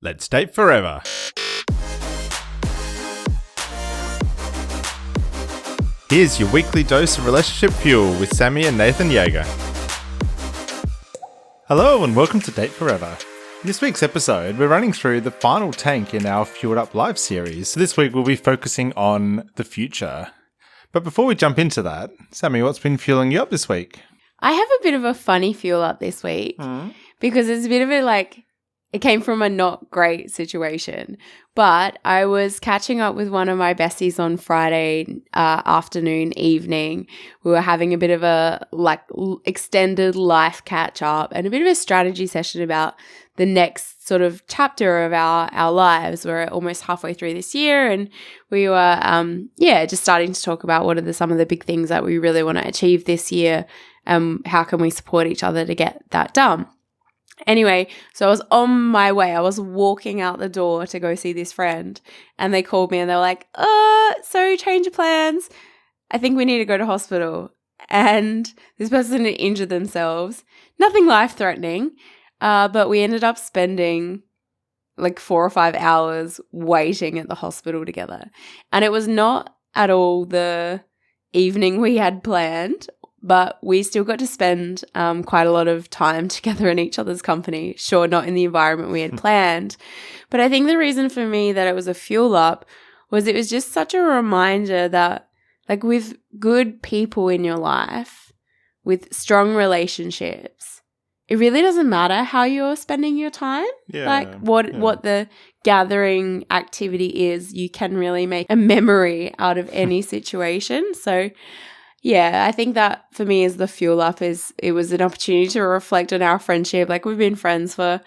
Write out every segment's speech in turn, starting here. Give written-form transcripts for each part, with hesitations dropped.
Let's date forever. Here's your weekly dose of relationship fuel with Sammi and Nathan Jaeger. Hello and welcome to Date Forever. In this week's episode, we're running through the final tank in our Fueled Up Live series. So this week we'll be focusing on the future. But before we jump into that, Sammi, what's been fueling you up this week? I have a bit of a funny fuel up this week because it's a bit of it came from a not great situation. But I was catching up with one of my besties on Friday afternoon, evening. We were having a bit of a extended life catch up and a bit of a strategy session about the next sort of chapter of our lives. We're almost halfway through this year and we were, just starting to talk about what are some of the big things that we really want to achieve this year. How can we support each other to get that done? Anyway, so I was on my way. I was walking out the door to go see this friend and they called me and they were like, so change of plans. I think we need to go to hospital. And this person had injured themselves. Nothing life-threatening, but we ended up spending 4 or 5 hours waiting at the hospital together. And it was not at all the evening we had planned, but we still got to spend quite a lot of time together in each other's company. Sure, not in the environment we had planned. But I think the reason for me that it was a fuel up was it was just such a reminder that with good people in your life, with strong relationships, it really doesn't matter how you're spending your time. What the gathering activity is, you can really make a memory out of any situation. So yeah, I think that for me is the fuel up it was an opportunity to reflect on our friendship. We've been friends for,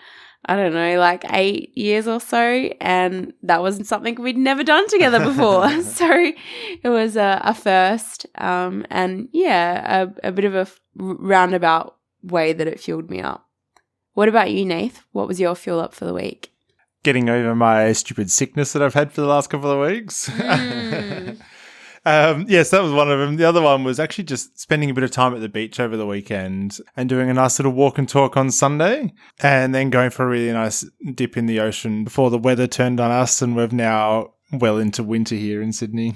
8 years or so, and that was something we'd never done together before. So it was a first, a bit of a roundabout way that it fueled me up. What about you, Nath? What was your fuel up for the week? Getting over my stupid sickness that I've had for the last couple of weeks. Yes, that was one of them. The other one was actually just spending a bit of time at the beach over the weekend and doing a nice little walk and talk on Sunday and then going for a really nice dip in the ocean before the weather turned on us and we're now well into winter here in Sydney.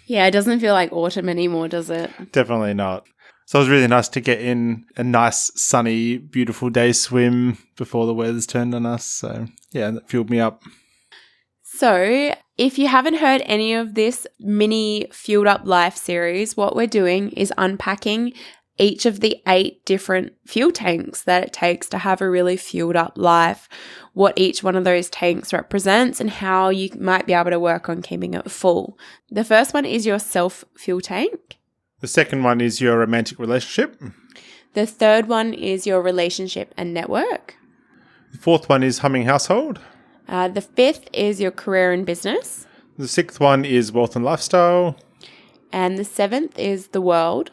Yeah, it doesn't feel like autumn anymore, does it? Definitely not. So it was really nice to get in a nice, sunny, beautiful day swim before the weather's turned on us. So yeah, that fueled me up. So if you haven't heard any of this mini Fueled Up Life series, what we're doing is unpacking each of the 8 different fuel tanks that it takes to have a really fueled up life, what each one of those tanks represents and how you might be able to work on keeping it full. The first one is your self-fuel tank. The second one is your romantic relationship. The third one is your relationship and network. The fourth one is humming household. The fifth is your career and business. The sixth one is wealth and lifestyle. And the seventh is the world.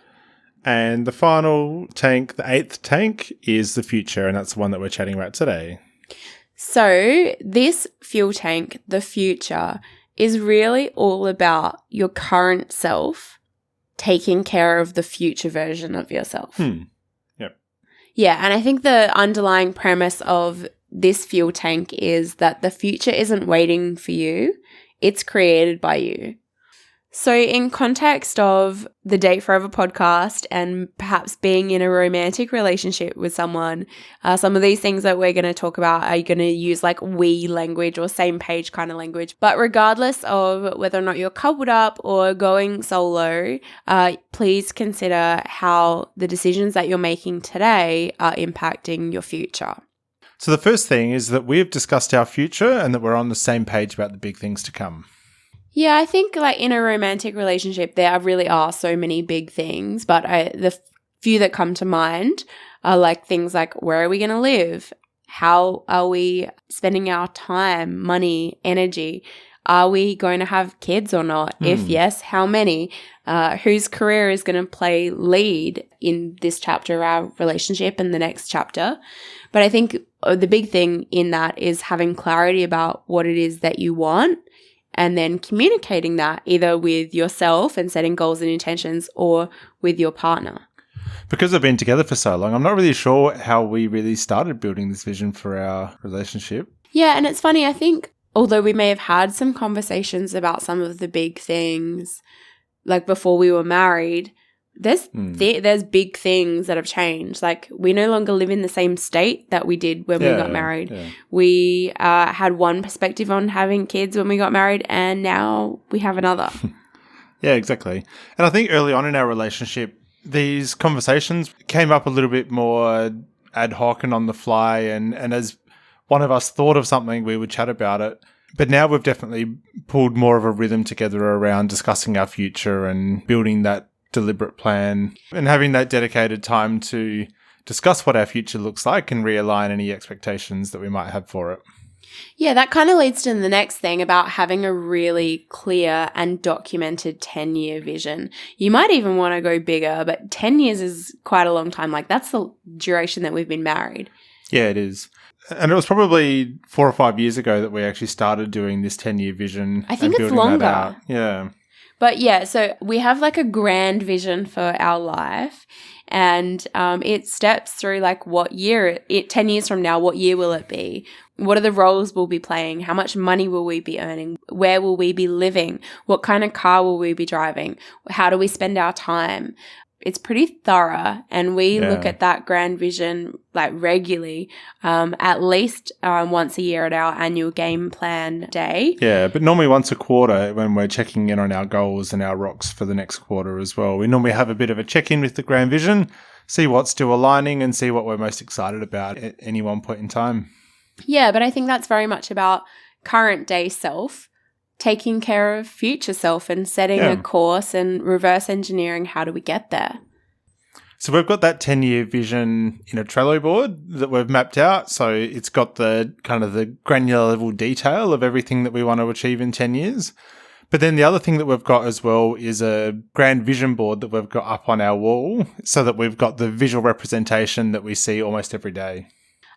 And the final tank, the 8th tank, is the future, and that's the one that we're chatting about today. So this fuel tank, the future, is really all about your current self taking care of the future version of yourself. Yep. Yeah, and I think the underlying premise of this fuel tank is that the future isn't waiting for you, it's created by you. So in context of the Date Forever podcast and perhaps being in a romantic relationship with someone, some of these things that we're going to talk about are going to use we language or same page kind of language. But regardless of whether or not you're coupled up or going solo, please consider how the decisions that you're making today are impacting your future. So the first thing is that we've discussed our future and that we're on the same page about the big things to come. Yeah, I think in a romantic relationship, there really are so many big things, but the few that come to mind are things like where are we going to live? How are we spending our time, money, energy? Are we going to have kids or not? If yes, how many? Whose career is going to play lead in this chapter of our relationship and the next chapter? But I think the big thing in that is having clarity about what it is that you want and then communicating that either with yourself and setting goals and intentions or with your partner. Because we've been together for so long, I'm not really sure how we really started building this vision for our relationship. Yeah, and it's funny, I think, although we may have had some conversations about some of the big things, like before we were married, there's big things that have changed. Like, we no longer live in the same state that we did when we got married. Yeah. We had one perspective on having kids when we got married, and now we have another. Yeah, exactly. And I think early on in our relationship, these conversations came up a little bit more ad hoc and on the fly. And as one of us thought of something, we would chat about it. But now we've definitely pulled more of a rhythm together around discussing our future and building that deliberate plan and having that dedicated time to discuss what our future looks like and realign any expectations that we might have for it. Yeah, that kind of leads to the next thing about having a really clear and documented 10-year vision. You might even want to go bigger, but 10 years is quite a long time. Like, that's the duration that we've been married. Yeah, it is. And it was probably 4 or 5 years ago that we actually started doing this 10-year vision. I think and it's building longer. that out. Yeah. But yeah, so we have like a grand vision for our life, and it steps through like what year, 10 years from now, what year will it be? What are the roles we'll be playing? How much money will we be earning? Where will we be living? What kind of car will we be driving? How do we spend our time? It's pretty thorough, and we look at that grand vision like regularly, at least once a year at our annual game plan day. Yeah, but normally once a quarter when we're checking in on our goals and our rocks for the next quarter as well. We normally have a bit of a check-in with the grand vision, see what's still aligning and see what we're most excited about at any one point in time. Yeah, but I think that's very much about current day self taking care of future self and setting a course and reverse engineering how do we get there. So we've got that 10-year vision in a Trello board that we've mapped out. So it's got the kind of the granular level detail of everything that we want to achieve in 10 years. But then the other thing that we've got as well is a grand vision board that we've got up on our wall so that we've got the visual representation that we see almost every day.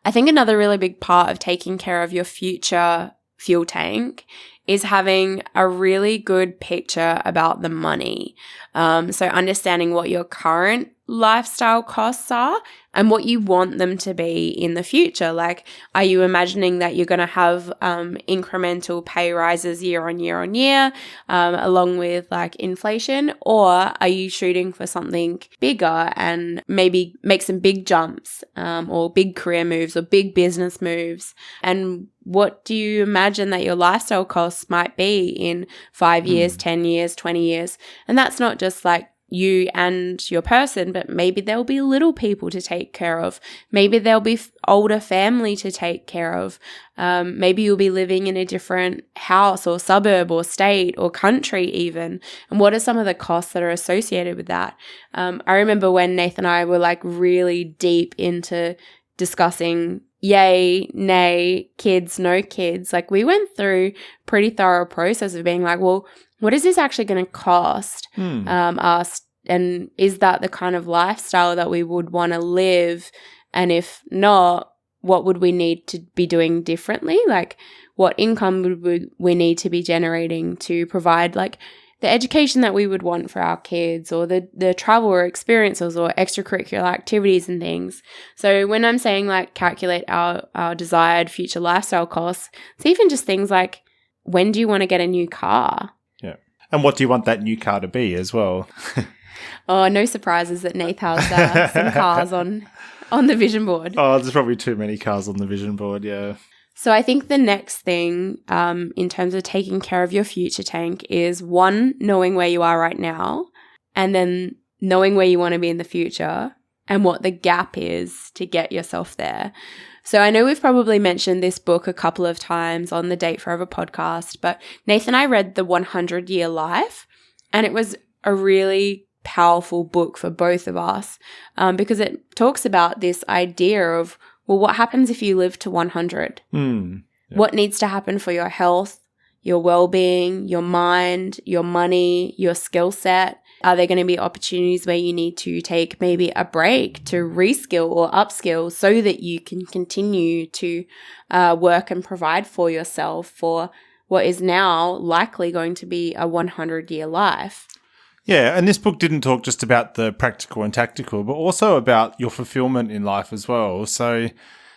I think another really big part of taking care of your future fuel tank is having a really good picture about the money. So understanding what your current lifestyle costs are and what you want them to be in the future. Like, are you imagining that you're going to have incremental pay rises year on year on year, along with like inflation? Or are you shooting for something bigger and maybe make some big jumps, or big career moves or big business moves? And what do you imagine that your lifestyle costs might be in 5 years, 10 years, 20 years? And that's not just like you and your person, but maybe there'll be little people to take care of. Maybe there'll be older family to take care of. Maybe you'll be living in a different house or suburb or state or country even. And what are some of the costs that are associated with that? I remember when Nathan and I were like really deep into discussing yay, nay, kids, no kids. Like, we went through pretty thorough process of being like, well, what is this actually going to cost us? And is that the kind of lifestyle that we would want to live? And if not, what would we need to be doing differently? Like, what income would we need to be generating to provide like the education that we would want for our kids, or the travel or experiences or extracurricular activities and things. So when I'm saying like calculate our desired future lifestyle costs, it's even just things like, when do you want to get a new car? Yeah. And what do you want that new car to be as well? Oh, no surprises that Nath has some cars on the vision board. Oh, there's probably too many cars on the vision board, yeah. So I think the next thing in terms of taking care of your future tank is, one, knowing where you are right now, and then knowing where you want to be in the future and what the gap is to get yourself there. So I know we've probably mentioned this book a couple of times on the Date Forever podcast, but Nathan and I read The 100-Year Life, and it was a really powerful book for both of us, because it talks about this idea of, well, what happens if you live to 100? What needs to happen for your health, your well-being, your mind, your money, your skill set? Are there going to be opportunities where you need to take maybe a break to reskill or upskill so that you can continue to work and provide for yourself for what is now likely going to be a 100-year life? Yeah, and this book didn't talk just about the practical and tactical, but also about your fulfillment in life as well. So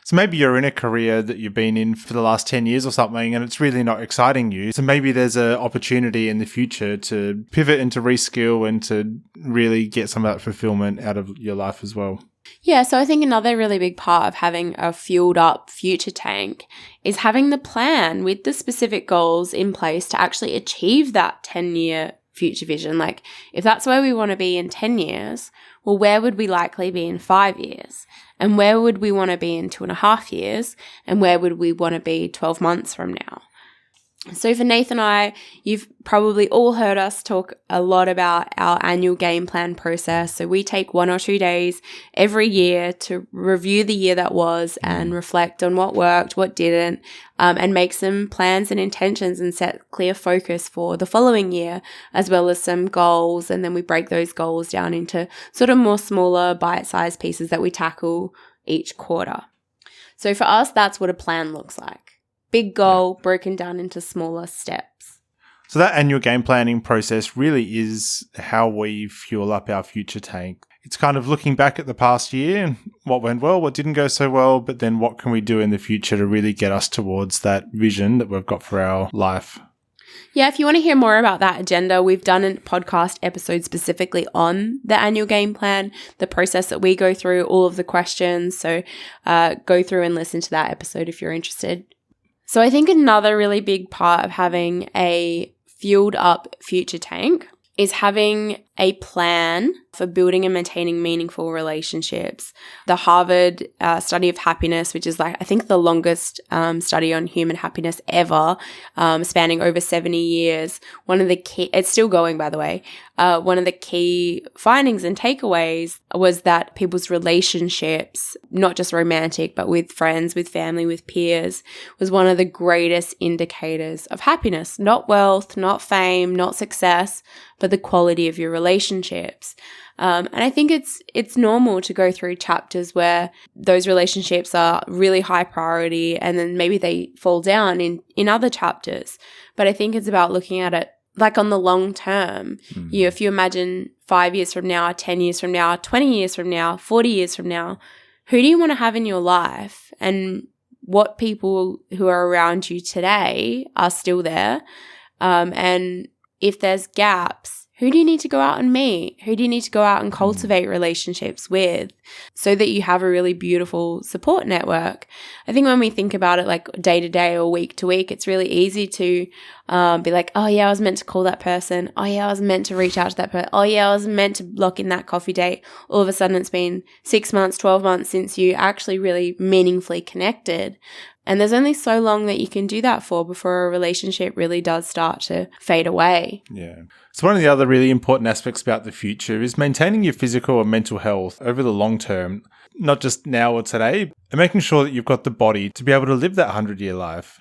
So maybe you're in a career that you've been in for the last 10 years or something, and it's really not exciting you. So maybe there's an opportunity in the future to pivot and to reskill and to really get some of that fulfillment out of your life as well. Yeah, so I think another really big part of having a fueled up future tank is having the plan with the specific goals in place to actually achieve that 10-year future vision. Like, if that's where we want to be in 10 years, well, where would we likely be in 5 years? And where would we want to be in 2.5 years? And where would we want to be 12 months from now? So for Nathan and I, you've probably all heard us talk a lot about our annual game plan process. So we take 1 or 2 days every year to review the year that was and reflect on what worked, what didn't, and make some plans and intentions and set clear focus for the following year, as well as some goals. And then we break those goals down into sort of more smaller bite-sized pieces that we tackle each quarter. So for us, that's what a plan looks like. Big goal broken down into smaller steps. So that annual game planning process really is how we fuel up our future tank. It's kind of looking back at the past year and what went well, what didn't go so well, but then what can we do in the future to really get us towards that vision that we've got for our life. Yeah, if you want to hear more about that agenda, we've done a podcast episode specifically on the annual game plan, the process that we go through, all of the questions. So go through and listen to that episode if you're interested. So I think another really big part of having a fueled up future tank is having a plan for building and maintaining meaningful relationships. The Harvard study of happiness, which is like, I think the longest study on human happiness ever, spanning over 70 years. One of the key, it's still going, by the way. One of the key findings and takeaways was that people's relationships, not just romantic, but with friends, with family, with peers, was one of the greatest indicators of happiness. Not wealth, not fame, not success, but the quality of your relationships. And I think it's normal to go through chapters where those relationships are really high priority and then maybe they fall down in other chapters. But I think it's about looking at it like on the long term. If you imagine 5 years from now, 10 years from now, 20 years from now, 40 years from now, who do you want to have in your life? And what people who are around you today are still there? And if there's gaps, who do you need to go out and meet? Who do you need to go out and cultivate relationships with so that you have a really beautiful support network? I think when we think about it like day to day or week to week, it's really easy to be like, oh yeah, I was meant to call that person. Oh yeah, I was meant to reach out to that person. Oh yeah, I was meant to lock in that coffee date. All of a sudden it's been 6 months, 12 months since you actually really meaningfully connected. And there's only so long that you can do that for before a relationship really does start to fade away. Yeah. So one of the other really important aspects about the future is maintaining your physical and mental health over the long term, not just now or today, and making sure that you've got the body to be able to live that 100-year life.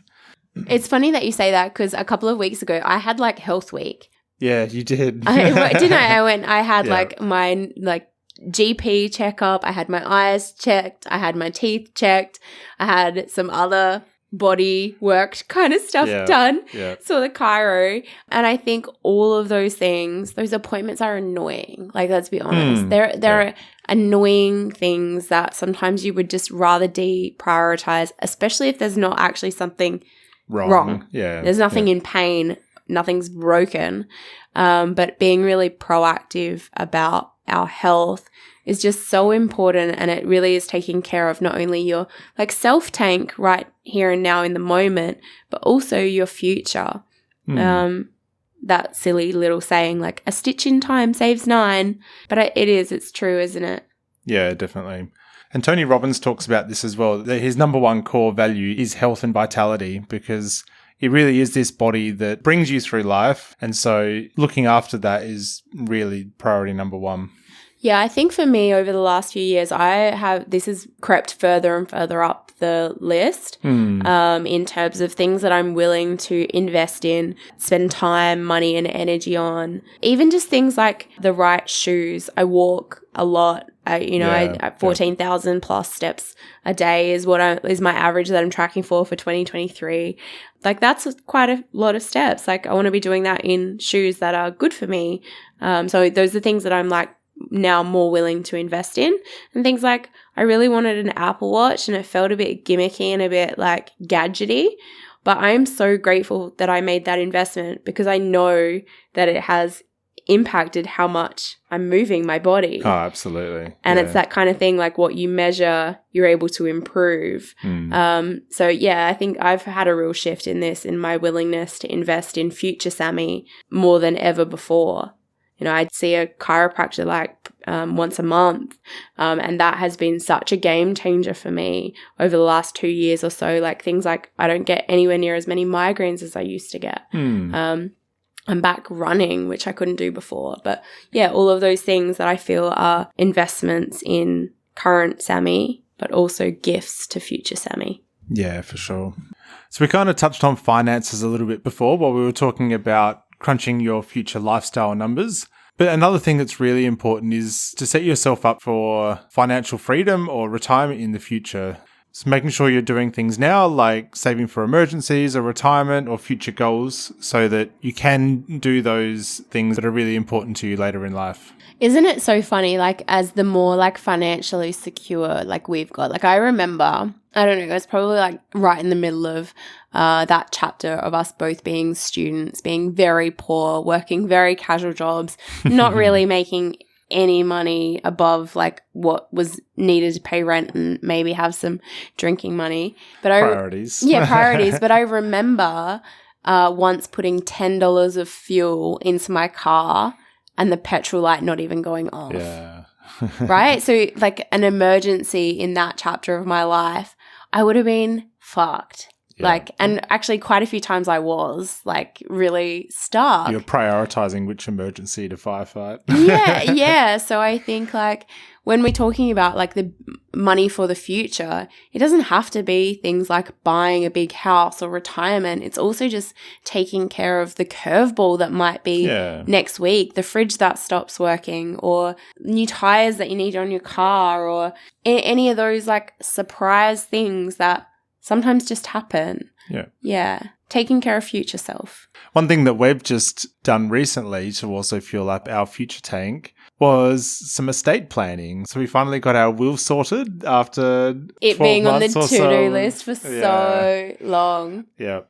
It's funny that you say that because a couple of weeks ago I had like health week. Yeah, you did. I had like my GP checkup. I had my eyes checked. I had my teeth checked. I had some other body work kind of stuff done. Yeah. Saw the chiro. And I think all of those things, those appointments are annoying. Like, let's be honest. There are annoying things that sometimes you would just rather deprioritize, especially if there's not actually something wrong. Yeah. There's nothing in pain. Nothing's broken. But being really proactive about our health is just so important, and it really is taking care of not only your like self tank right here and now in the moment, but also your future. That silly little saying like a stitch in time saves 9, but it's true, isn't it? Yeah, definitely. And Tony Robbins talks about this as well, that his number one core value is health and vitality, because it really is this body that brings you through life. And so looking after that is really priority number one. Yeah, I think for me over the last few years, this has crept further and further up the list in terms of things that I'm willing to invest in, spend time, money and energy on. Even just things like the right shoes. I walk a lot. 14,000 plus steps a day is is my average that I'm tracking for 2023. Like that's quite a lot of steps. Like I want to be doing that in shoes that are good for me. So those are things that I'm like now more willing to invest in. And things like I really wanted an Apple Watch and it felt a bit gimmicky and a bit like gadgety. But I am so grateful that I made that investment because I know that it has impacted how much I'm moving my body. Oh, absolutely. And it's that kind of thing, like what you measure, you're able to improve. So yeah, I think I've had a real shift in this, in my willingness to invest in future Sammi more than ever before. You know, I'd see a chiropractor like once a month, and that has been such a game changer for me over the last 2 years or so. Like things like I don't get anywhere near as many migraines as I used to get. I'm back running, which I couldn't do before. But yeah, all of those things that I feel are investments in current Sammi, but also gifts to future Sammi. Yeah, for sure. So we kind of touched on finances a little bit before while we were talking about crunching your future lifestyle numbers. But another thing that's really important is to set yourself up for financial freedom or retirement in the future. So making sure you're doing things now like saving for emergencies or retirement or future goals so that you can do those things that are really important to you later in life. Isn't it so funny, like as the more like financially secure like we've got, like I remember, I don't know, it was probably like right in the middle of that chapter of us both being students, being very poor, working very casual jobs, not really making any money above like what was needed to pay rent and maybe have some drinking money. But priorities. Priorities. But I remember once putting $10 of fuel into my car and the petrol light not even going off. Yeah. Right? So like an emergency in that chapter of my life, I would have been fucked. Yeah. Like, and actually quite a few times I was like really stuck. You're prioritizing which emergency to firefight. Yeah. So I think like when we're talking about like the money for the future, it doesn't have to be things like buying a big house or retirement. It's also just taking care of the curveball that might be next week, the fridge that stops working, or new tires that you need on your car, or any of those like surprise things that sometimes just happen. Yeah. Taking care of future self. One thing that we've just done recently to also fuel up our future tank was some estate planning. So we finally got our will sorted after it being on the to-do list for so long. Yeah.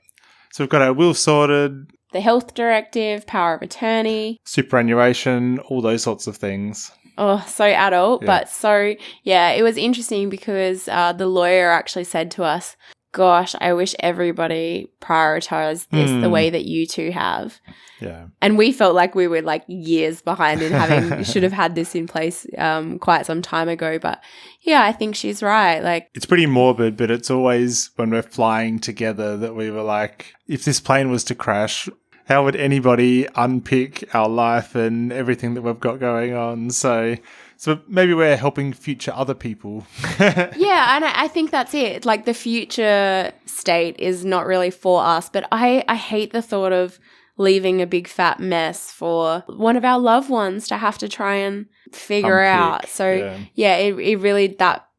So we've got our will sorted. The health directive, power of attorney. Superannuation, all those sorts of things. Oh, so adult. But so, it was interesting because the lawyer actually said to us, gosh, I wish everybody prioritized this the way that you two have. Yeah. And we felt like we were like years behind in having, should have had this in place quite some time ago. But yeah, I think she's right. Like, it's pretty morbid, but it's always when we're flying together that we were like, if this plane was to crash, how would anybody unpick our life and everything that we've got going on? So maybe we're helping future other people. Yeah, and I think that's it. Like the future state is not really for us, but I hate the thought of leaving a big fat mess for one of our loved ones to have to try and figure out. So it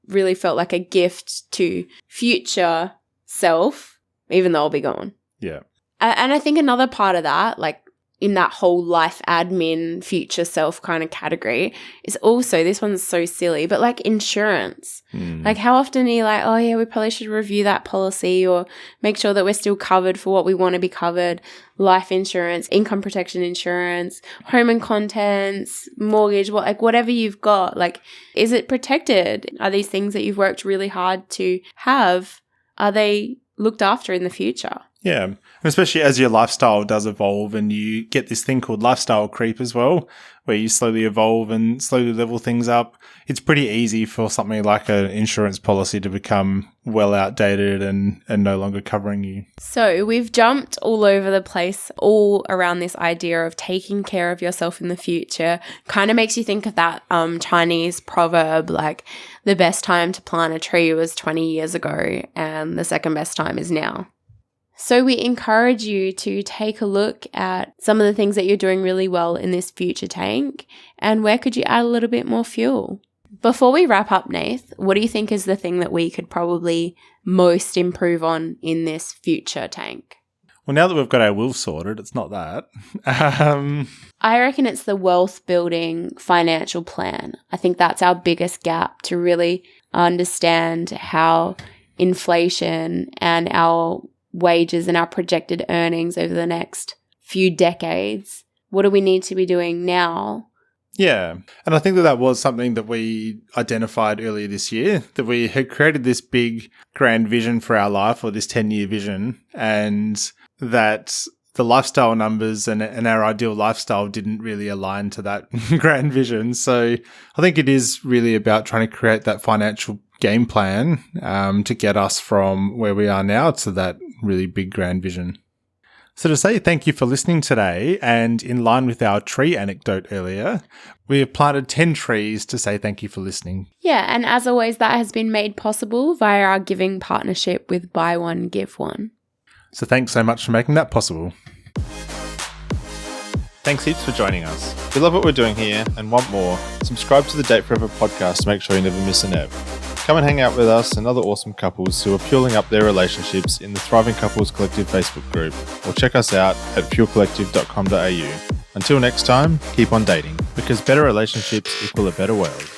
really felt like a gift to future self, even though I'll be gone. Yeah. And I think another part of that, like in that whole life admin, future self kind of category, is also, this one's so silly, but like insurance. Like how often are you like, oh yeah, we probably should review that policy or make sure that we're still covered for what we want to be covered. Life insurance, income protection insurance, home and contents, mortgage, whatever you've got. Like, is it protected? Are these things that you've worked really hard to have, are they looked after in the future? Yeah, and especially as your lifestyle does evolve and you get this thing called lifestyle creep as well, where you slowly evolve and slowly level things up. It's pretty easy for something like an insurance policy to become well outdated and no longer covering you. So we've jumped all over the place, all around this idea of taking care of yourself in the future. Kind of makes you think of that Chinese proverb, like the best time to plant a tree was 20 years ago and the second best time is now. So we encourage you to take a look at some of the things that you're doing really well in this future tank and where could you add a little bit more fuel. Before we wrap up, Nath, what do you think is the thing that we could probably most improve on in this future tank? Well, now that we've got our will sorted, it's not that. I reckon it's the wealth building financial plan. I think that's our biggest gap, to really understand how inflation and our wages and our projected earnings over the next few decades, what do we need to be doing now? Yeah. And I think that was something that we identified earlier this year, that we had created this big grand vision for our life, or this 10-year vision, and that the lifestyle numbers and our ideal lifestyle didn't really align to that grand vision. So I think it is really about trying to create that financial game plan to get us from where we are now to that really big grand vision. So to say thank you for listening today, and in line with our tree anecdote earlier, we have planted 10 trees to say thank you for listening. Yeah, and as always, that has been made possible via our giving partnership with Buy One, Give One. So thanks so much for making that possible. Thanks heaps for joining us. If you love what we're doing here and want more, subscribe to the Date Forever podcast to make sure you never miss an ep. Come and hang out with us and other awesome couples who are fueling up their relationships in the Thriving Couples Collective Facebook group, or check us out at fuelcollective.com.au. Until next time, keep on dating, because better relationships equal a better world.